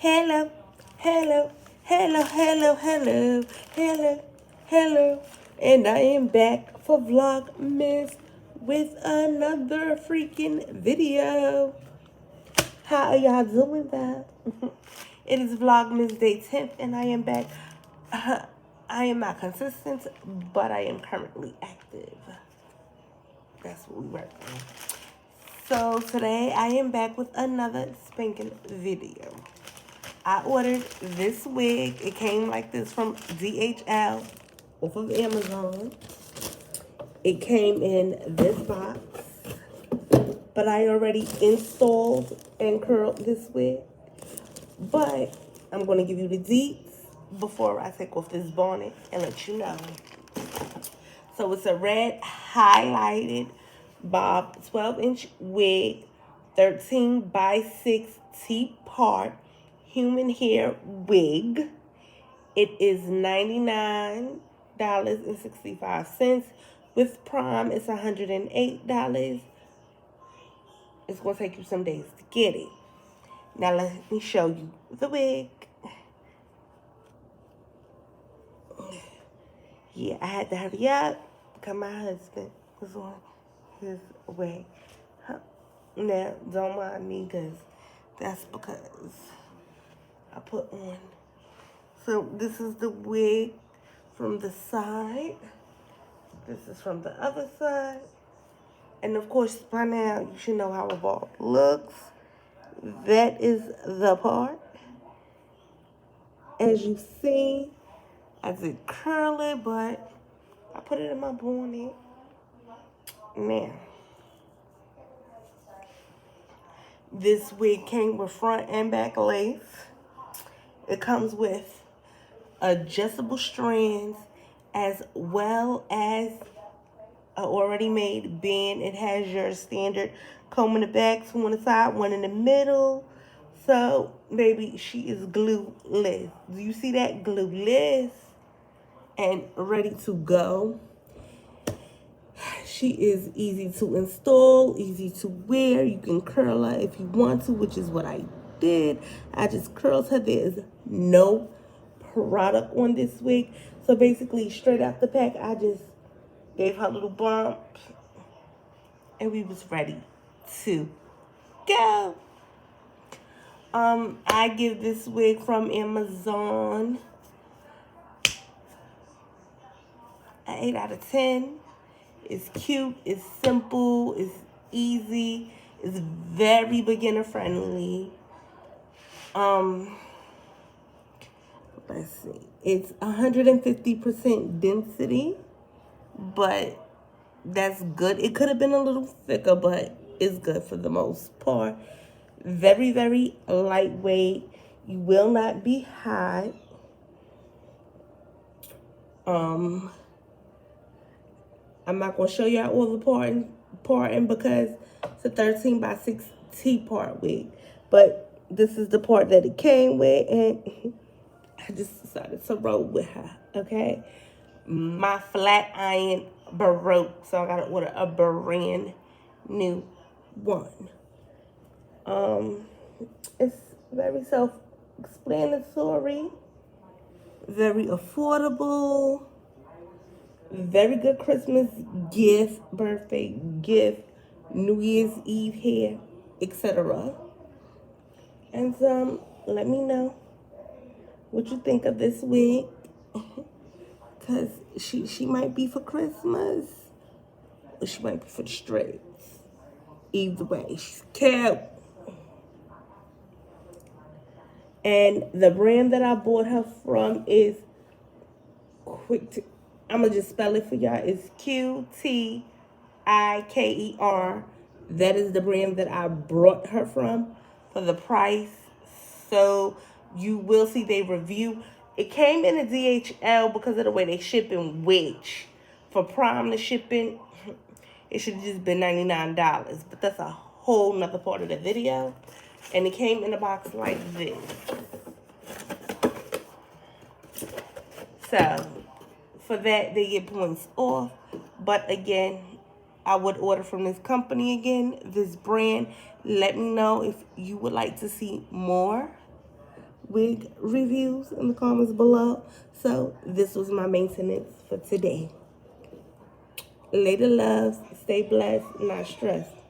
Hello, hello, hello, hello, hello, hello, hello. And I am back for Vlogmas with another freaking video. How are y'all doing that? It is Vlogmas Day 10th and I am back. I am not consistent, but I am currently active. That's what we work on. So today I am back with another spanking video. I ordered this wig. It came like this from DHL off of Amazon. It came in this box, but I already installed and curled this wig. But I'm going to give you the deets before I take off this bonnet and let you know. So it's a red highlighted bob 12-inch wig, 13 by 6 T-part human hair wig. It is $99.65. With Prime, it's $108. It's going to take you some days to get it. Now let me show you the wig. Yeah, I had to hurry up because my husband was on his way. Now, don't mind me because that's because I put on. So this is the wig from the side. This is from the other side. And of course, by now, you should know how a bob looks. That is the part. As you see, I did curl it, but I put it in my bonnet. Now, this wig came with front and back lace. It comes with adjustable strands as well as an already made band. It has your standard comb in the back, two on the side, one in the middle. So, baby, she is glueless. Do you see that? Glueless and ready to go. She is easy to install, easy to wear. You can curl her if you want to, which is what I did. I just curled her. There is no product on this wig. So basically, straight out the pack, I just gave her a little bump. And we was ready to go. I give this wig from Amazon an 8 out of 10. It's cute, it's simple, it's easy, it's very beginner friendly. Let's see. It's 150% density, but that's good. It could have been a little thicker, but it's good for the most part. Very, very lightweight. You will not be hot. I'm not going to show y'all all the parting because it's a 13 by 6 T-part wig. But this is the part that it came with, and I just decided to roll with her, okay? My flat iron broke, so I got to order a brand new one. It's very self-explanatory, very affordable, very good Christmas gift, birthday gift, New Year's Eve hair, etc. And let me know what you think of this wig, because she might be for Christmas or she might be for the streets. Either way, she's cute. And the brand that I bought her from is I'm going to just spell it for y'all. It's QTIKER. That is the brand that I brought her from for the price. So you will see they review. It came in a DHL because of the way they ship in, which for Prime the shipping, it should have just been $99. But that's a whole nother part of the video. And it came in a box like this. So for that, they get points off. But again, I would order from this company again, this brand. Let me know if you would like to see more wig reviews in the comments below. So this was my maintenance for today. Later loves, stay blessed, not stressed.